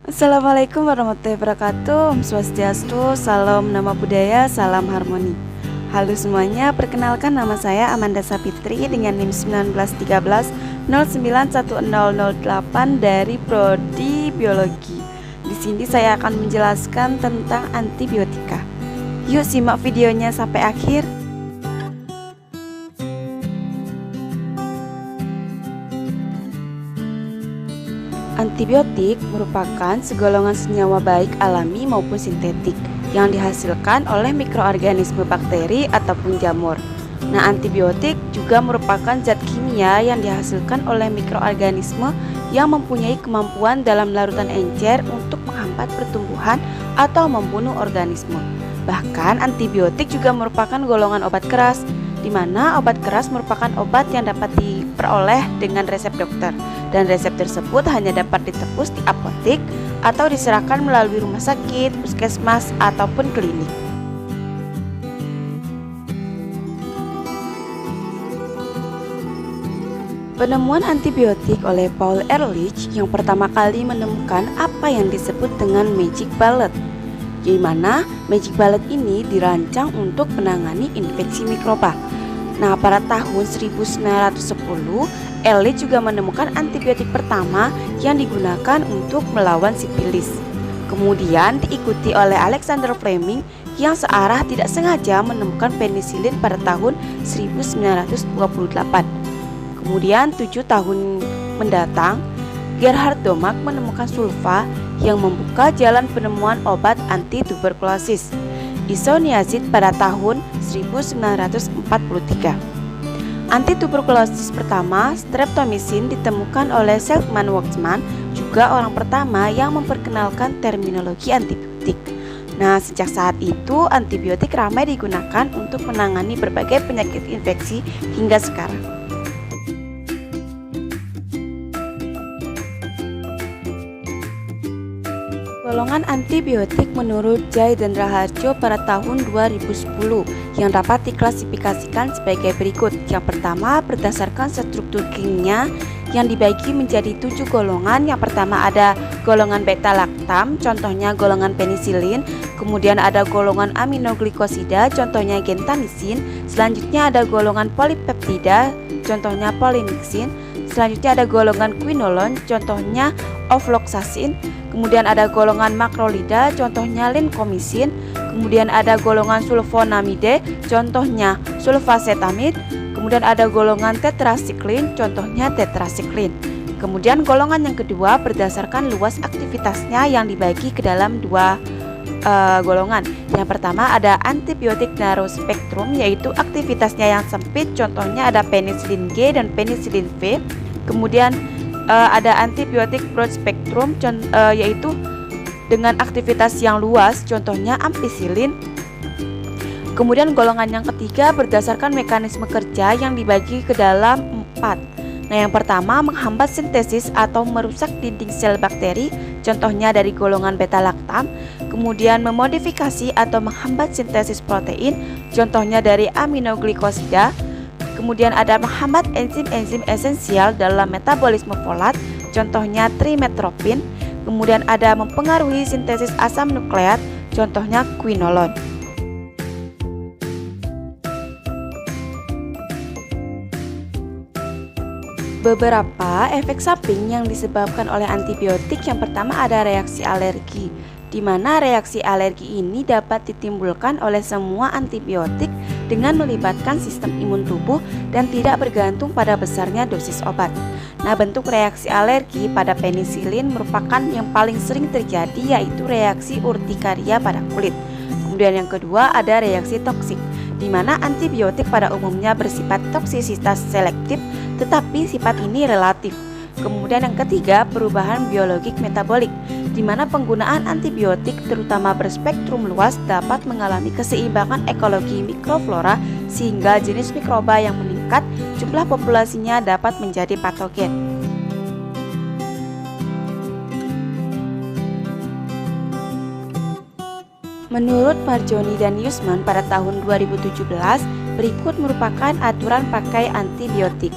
Assalamualaikum warahmatullahi wabarakatuh. Om Swastiastu, salam nama budaya, salam harmoni. Halo semuanya, perkenalkan nama saya Amanda Sapitri dengan NIM 1913091008 dari Prodi Biologi. Di sini saya akan menjelaskan tentang antibiotika. Yuk simak videonya sampai akhir. Antibiotik merupakan segolongan senyawa baik alami maupun sintetik yang dihasilkan oleh mikroorganisme bakteri ataupun jamur. Nah, antibiotik juga merupakan zat kimia yang dihasilkan oleh mikroorganisme yang mempunyai kemampuan dalam larutan encer untuk menghambat pertumbuhan atau membunuh organisme. Bahkan antibiotik juga merupakan golongan obat keras, di mana obat keras merupakan obat yang dapat diperoleh dengan resep dokter, dan resep tersebut hanya dapat ditebus di apotek atau diserahkan melalui rumah sakit, puskesmas, ataupun klinik. Penemuan antibiotik oleh Paul Ehrlich yang pertama kali menemukan apa yang disebut dengan magic bullet, di mana magic bullet ini dirancang untuk menangani infeksi mikroba. Nah, pada tahun 1910, Ehrlich juga menemukan antibiotik pertama yang digunakan untuk melawan sifilis. Kemudian diikuti oleh Alexander Fleming yang searah tidak sengaja menemukan penisilin pada tahun 1928. Kemudian 7 tahun mendatang, Gerhard Domak menemukan sulfa yang membuka jalan penemuan obat anti tuberkulosis, isoniazid, pada tahun 1943. Antituberkulosis pertama, streptomycin, ditemukan oleh Selkman Waksman, juga orang pertama yang memperkenalkan terminologi antibiotik. Nah, sejak saat itu antibiotik ramai digunakan untuk menangani berbagai penyakit infeksi hingga sekarang. Golongan antibiotik menurut Jay dan Raharjo pada tahun 2010 yang dapat diklasifikasikan sebagai berikut. Yang pertama, berdasarkan struktur kimia yang dibagi menjadi 7 golongan. Yang pertama ada golongan beta-laktam, contohnya golongan penisilin. Kemudian ada golongan aminoglikosida, contohnya gentamisin. Selanjutnya ada golongan polipeptida, contohnya polymyxin. Selanjutnya ada golongan quinolone, contohnya ofloxacin. Kemudian ada golongan makrolida, contohnya lincomycin. Kemudian ada golongan sulfonamide, contohnya sulfacetamid. Kemudian ada golongan tetrasiklin, contohnya tetrasiklin. Kemudian golongan yang kedua berdasarkan luas aktivitasnya yang dibagi ke dalam dua golongan. Yang pertama ada antibiotik narrow spectrum, yaitu aktivitasnya yang sempit, contohnya ada penicillin G dan penicillin V. Kemudian ada antibiotik broad spectrum, yaitu dengan aktivitas yang luas, contohnya ampicillin. Kemudian golongan yang ketiga berdasarkan mekanisme kerja yang dibagi ke dalam 4. Nah, yang pertama menghambat sintesis atau merusak dinding sel bakteri, contohnya dari golongan beta-laktam. Kemudian memodifikasi atau menghambat sintesis protein, contohnya dari aminoglikosida. Kemudian ada menghambat enzim-enzim esensial dalam metabolisme folat, contohnya trimetropin. Kemudian ada mempengaruhi sintesis asam nukleat, contohnya quinolone. Beberapa efek samping yang disebabkan oleh antibiotik, yang pertama ada reaksi alergi, di mana reaksi alergi ini dapat ditimbulkan oleh semua antibiotik dengan melibatkan sistem imun tubuh dan tidak bergantung pada besarnya dosis obat. Nah, bentuk reaksi alergi pada penisilin merupakan yang paling sering terjadi, yaitu reaksi urtikaria pada kulit. Kemudian yang kedua ada reaksi toksik, di mana antibiotik pada umumnya bersifat toksisitas selektif, tetapi sifat ini relatif. Kemudian yang ketiga, perubahan biologik metabolik, di mana penggunaan antibiotik terutama berspektrum luas dapat mengalami keseimbangan ekologi mikroflora sehingga jenis mikroba yang meningkat jumlah populasinya dapat menjadi patogen. Menurut Marjoni dan Yusman pada tahun 2017, berikut merupakan aturan pakai antibiotik.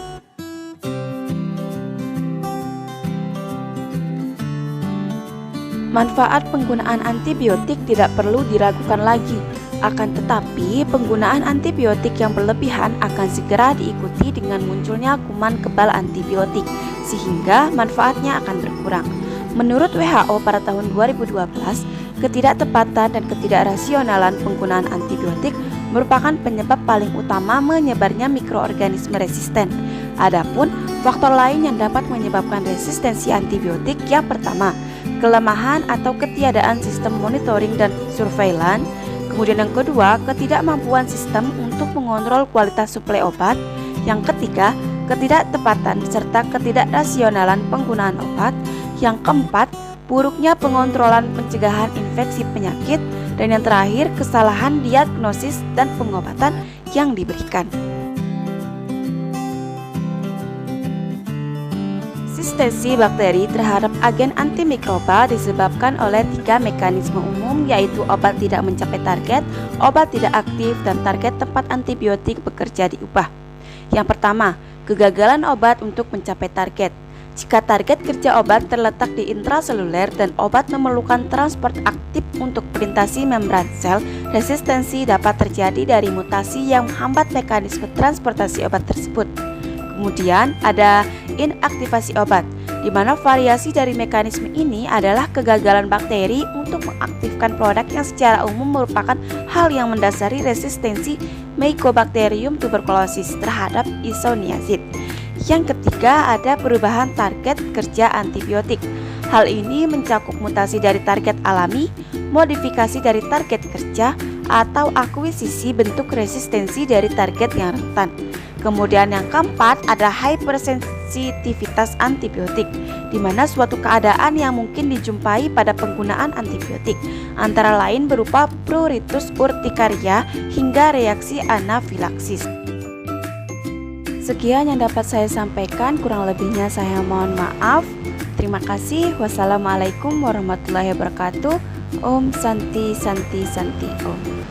Manfaat penggunaan antibiotik tidak perlu diragukan lagi. Akan tetapi, penggunaan antibiotik yang berlebihan akan segera diikuti dengan munculnya kuman kebal antibiotik, sehingga manfaatnya akan berkurang. Menurut WHO pada tahun 2012, ketidaktepatan dan ketidakrasionalan penggunaan antibiotik merupakan penyebab paling utama menyebarnya mikroorganisme resisten. Adapun faktor lain yang dapat menyebabkan resistensi antibiotik yang pertama, kelemahan atau ketiadaan sistem monitoring dan surveillance. Kemudian yang kedua, ketidakmampuan sistem untuk mengontrol kualitas suplai obat. Yang ketiga, ketidaktepatan serta ketidakrasionalan penggunaan obat. Yang keempat, buruknya pengontrolan pencegahan infeksi penyakit. Dan yang terakhir, kesalahan diagnosis dan pengobatan yang diberikan. Resistensi bakteri terhadap agen antimikroba disebabkan oleh 3 mekanisme umum, yaitu obat tidak mencapai target, obat tidak aktif, dan target tempat antibiotik bekerja diubah. Yang pertama, kegagalan obat untuk mencapai target. Jika target kerja obat terletak di intraseluler dan obat memerlukan transport aktif untuk melintasi membran sel, resistensi dapat terjadi dari mutasi yang menghambat mekanisme transportasi obat tersebut. Kemudian ada inaktivasi obat, di mana variasi dari mekanisme ini adalah kegagalan bakteri untuk mengaktifkan produk yang secara umum merupakan hal yang mendasari resistensi Mycobacterium tuberculosis terhadap isoniazid. Yang ketiga ada perubahan target kerja antibiotik. Hal ini mencakup mutasi dari target alami, modifikasi dari target kerja, atau akuisisi bentuk resistensi dari target yang rentan. Kemudian yang keempat ada hypersensitivitas antibiotik, di mana suatu keadaan yang mungkin dijumpai pada penggunaan antibiotik, antara lain berupa pruritus urtikaria hingga reaksi anafilaksis. Sekian yang dapat saya sampaikan, kurang lebihnya saya mohon maaf. Terima kasih. Wassalamualaikum warahmatullahi wabarakatuh. Om Santi Santi Santi Om.